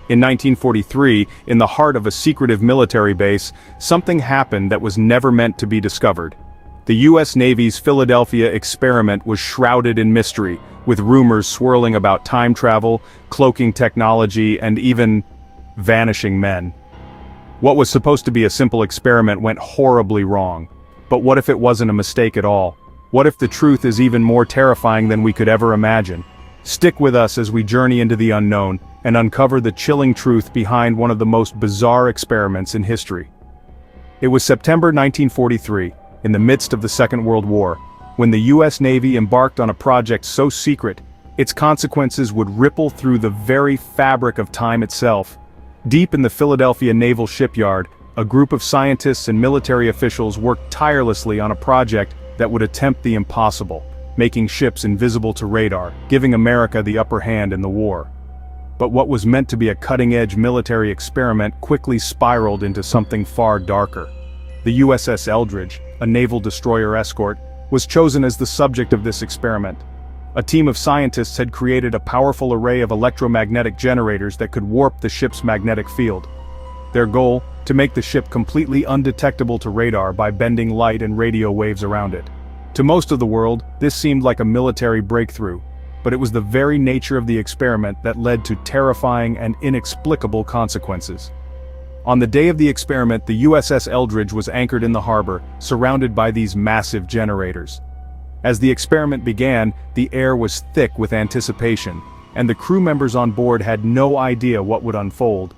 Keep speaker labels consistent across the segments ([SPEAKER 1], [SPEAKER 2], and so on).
[SPEAKER 1] In 1943, in the heart of a secretive military base, something happened that was never meant to be discovered. The U.S. Navy's Philadelphia experiment was shrouded in mystery, with rumors swirling about time travel, cloaking technology, and even vanishing men. What was supposed to be a simple experiment went horribly wrong. But what if it wasn't a mistake at all? What if the truth is even more terrifying than we could ever imagine? Stick with us as we journey into the unknown and uncover the chilling truth behind one of the most bizarre experiments in history. It was September 1943, in the midst of the Second World War, when the U.S. Navy embarked on a project so secret, its consequences would ripple through the very fabric of time itself. Deep in the Philadelphia Naval Shipyard, a group of scientists and military officials worked tirelessly on a project that would attempt the impossible, making ships invisible to radar, giving America the upper hand in the war. But what was meant to be a cutting-edge military experiment quickly spiraled into something far darker. The USS Eldridge, a naval destroyer escort, was chosen as the subject of this experiment. A team of scientists had created a powerful array of electromagnetic generators that could warp the ship's magnetic field. Their goal, to make the ship completely undetectable to radar by bending light and radio waves around it. To most of the world, this seemed like a military breakthrough, but it was the very nature of the experiment that led to terrifying and inexplicable consequences. On the day of the experiment, the USS Eldridge was anchored in the harbor, surrounded by these massive generators. As the experiment began, the air was thick with anticipation, and the crew members on board had no idea what would unfold.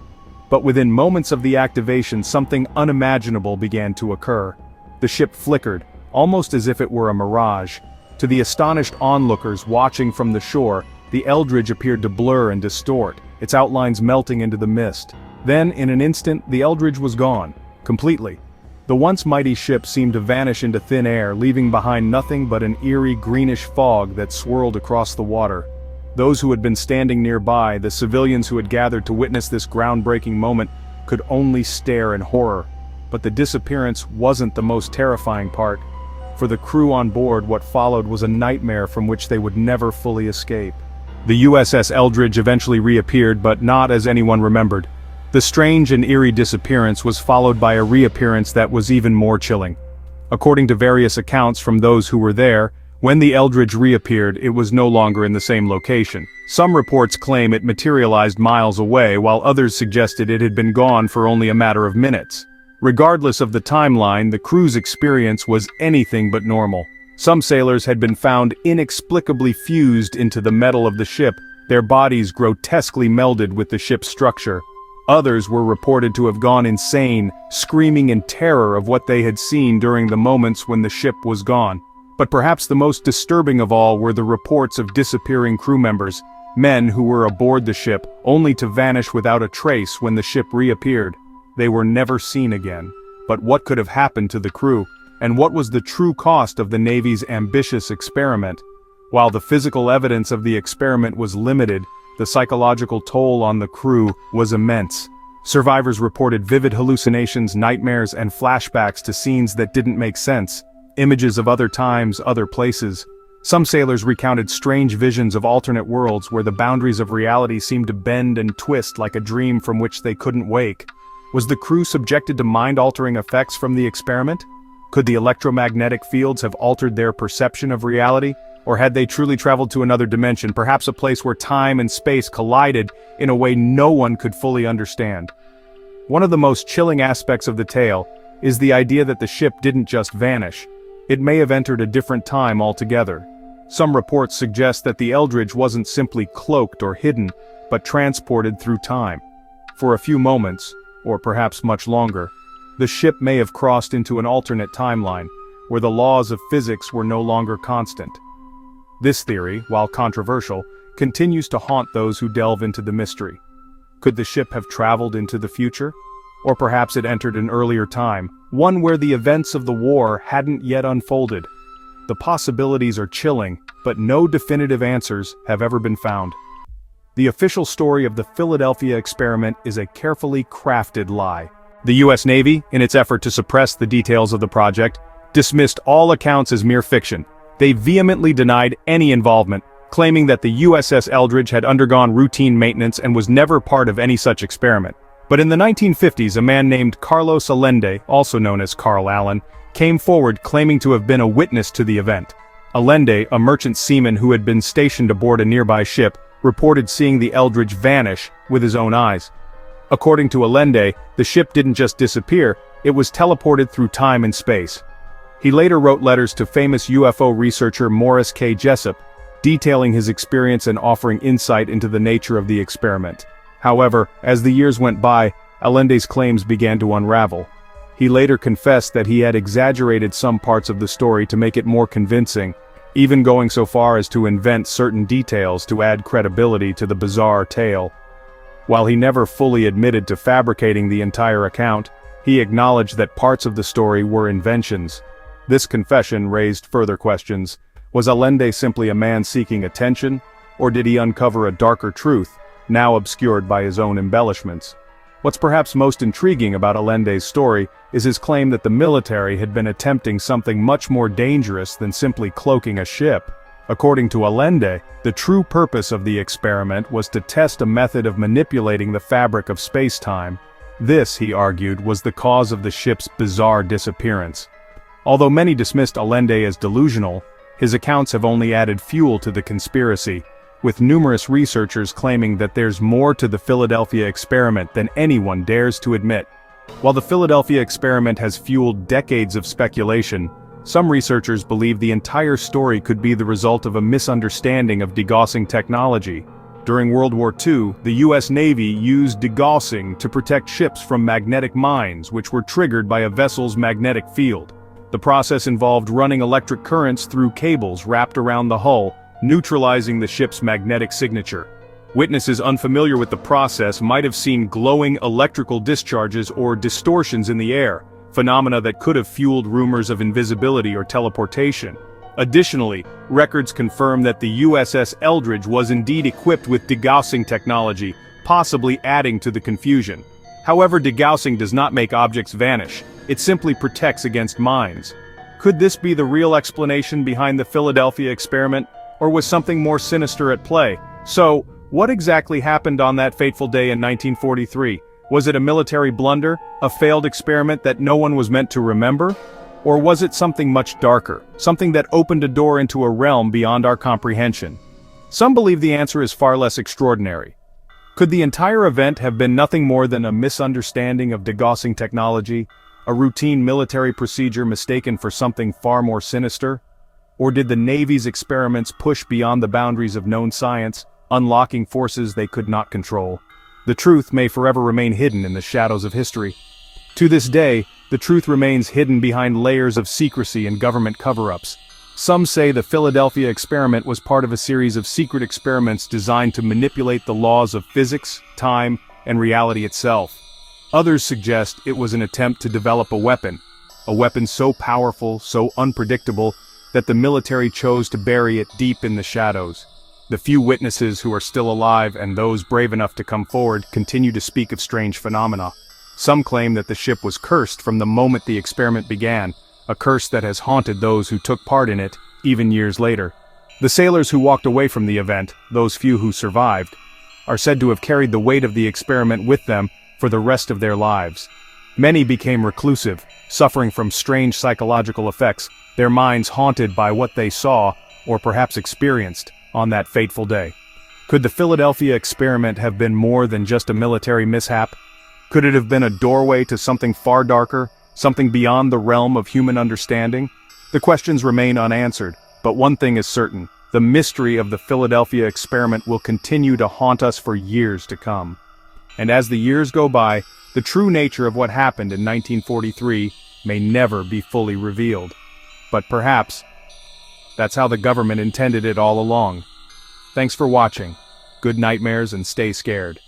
[SPEAKER 1] But within moments of the activation, something unimaginable began to occur. The ship flickered, almost as if it were a mirage. To the astonished onlookers watching from the shore, the Eldridge appeared to blur and distort, its outlines melting into the mist. Then, in an instant, the Eldridge was gone, completely. The once mighty ship seemed to vanish into thin air, leaving behind nothing but an eerie greenish fog that swirled across the water. Those who had been standing nearby, the civilians who had gathered to witness this groundbreaking moment, could only stare in horror. But the disappearance wasn't the most terrifying part. For the crew on board, what followed was a nightmare from which they would never fully escape. The USS Eldridge eventually reappeared, but not as anyone remembered. The strange and eerie disappearance was followed by a reappearance that was even more chilling. According to various accounts from those who were there, when the Eldridge reappeared, it was no longer in the same location. Some reports claim it materialized miles away, while others suggested it had been gone for only a matter of minutes. Regardless of the timeline, the crew's experience was anything but normal. Some sailors had been found inexplicably fused into the metal of the ship, their bodies grotesquely melded with the ship's structure. Others were reported to have gone insane, screaming in terror of what they had seen during the moments when the ship was gone. But perhaps the most disturbing of all were the reports of disappearing crew members, men who were aboard the ship, only to vanish without a trace when the ship reappeared. They were never seen again. But what could have happened to the crew? And what was the true cost of the Navy's ambitious experiment? While the physical evidence of the experiment was limited, the psychological toll on the crew was immense. Survivors reported vivid hallucinations, nightmares, and flashbacks to scenes that didn't make sense. Images of other times, other places. Some sailors recounted strange visions of alternate worlds where the boundaries of reality seemed to bend and twist like a dream from which they couldn't wake. Was the crew subjected to mind-altering effects from the experiment? Could the electromagnetic fields have altered their perception of reality? Or had they truly traveled to another dimension, perhaps a place where time and space collided in a way no one could fully understand? One of the most chilling aspects of the tale is the idea that the ship didn't just vanish. It may have entered a different time altogether. Some reports suggest that the Eldridge wasn't simply cloaked or hidden, but transported through time. For a few moments, or perhaps much longer, the ship may have crossed into an alternate timeline, where the laws of physics were no longer constant. This theory, while controversial, continues to haunt those who delve into the mystery. Could the ship have traveled into the future? Or perhaps it entered an earlier time, one where the events of the war hadn't yet unfolded. The possibilities are chilling, but no definitive answers have ever been found. The official story of the Philadelphia experiment is a carefully crafted lie. The U.S. Navy, in its effort to suppress the details of the project, dismissed all accounts as mere fiction. They vehemently denied any involvement, claiming that the USS Eldridge had undergone routine maintenance and was never part of any such experiment. But in the 1950s, a man named Carlos Allende, also known as Carl Allen, came forward claiming to have been a witness to the event. Allende, a merchant seaman who had been stationed aboard a nearby ship, reported seeing the Eldridge vanish with his own eyes. According to Allende, the ship didn't just disappear, it was teleported through time and space. He later wrote letters to famous UFO researcher Morris K. Jessup, detailing his experience and offering insight into the nature of the experiment. However, as the years went by, Allende's claims began to unravel. He later confessed that he had exaggerated some parts of the story to make it more convincing, even going so far as to invent certain details to add credibility to the bizarre tale. While he never fully admitted to fabricating the entire account, he acknowledged that parts of the story were inventions. This confession raised further questions. Was Allende simply a man seeking attention, or did he uncover a darker truth, now obscured by his own embellishments? What's perhaps most intriguing about Allende's story is his claim that the military had been attempting something much more dangerous than simply cloaking a ship. According to Allende, the true purpose of the experiment was to test a method of manipulating the fabric of space-time. This, he argued, was the cause of the ship's bizarre disappearance. Although many dismissed Allende as delusional, his accounts have only added fuel to the conspiracy, with numerous researchers claiming that there's more to the Philadelphia experiment than anyone dares to admit. While the Philadelphia experiment has fueled decades of speculation, some researchers believe the entire story could be the result of a misunderstanding of degaussing technology. During World War II, the US Navy used degaussing to protect ships from magnetic mines which were triggered by a vessel's magnetic field. The process involved running electric currents through cables wrapped around the hull, neutralizing the ship's magnetic signature. Witnesses unfamiliar with the process might have seen glowing electrical discharges or distortions in the air, phenomena that could have fueled rumors of invisibility or teleportation. Additionally, records confirm that the USS Eldridge was indeed equipped with degaussing technology, possibly adding to the confusion. However, degaussing does not make objects vanish, it simply protects against mines. Could this be the real explanation behind the Philadelphia experiment, or was something more sinister at play? So, what exactly happened on that fateful day in 1943? Was it a military blunder, a failed experiment that no one was meant to remember? Or was it something much darker, something that opened a door into a realm beyond our comprehension? Some believe the answer is far less extraordinary. Could the entire event have been nothing more than a misunderstanding of degaussing technology, a routine military procedure mistaken for something far more sinister? Or did the Navy's experiments push beyond the boundaries of known science, unlocking forces they could not control? The truth may forever remain hidden in the shadows of history. To this day, the truth remains hidden behind layers of secrecy and government cover-ups. Some say the Philadelphia experiment was part of a series of secret experiments designed to manipulate the laws of physics, time, and reality itself. Others suggest it was an attempt to develop a weapon so powerful, so unpredictable, that the military chose to bury it deep in the shadows. The few witnesses who are still alive and those brave enough to come forward continue to speak of strange phenomena. Some claim that the ship was cursed from the moment the experiment began, a curse that has haunted those who took part in it, even years later. The sailors who walked away from the event, those few who survived, are said to have carried the weight of the experiment with them for the rest of their lives. Many became reclusive, suffering from strange psychological effects, their minds haunted by what they saw, or perhaps experienced, on that fateful day. Could the Philadelphia experiment have been more than just a military mishap? Could it have been a doorway to something far darker, something beyond the realm of human understanding? The questions remain unanswered, but one thing is certain: the mystery of the Philadelphia experiment will continue to haunt us for years to come. And as the years go by, the true nature of what happened in 1943 may never be fully revealed. But perhaps that's how the government intended it all along. Thanks for watching. Good nightmares and stay scared.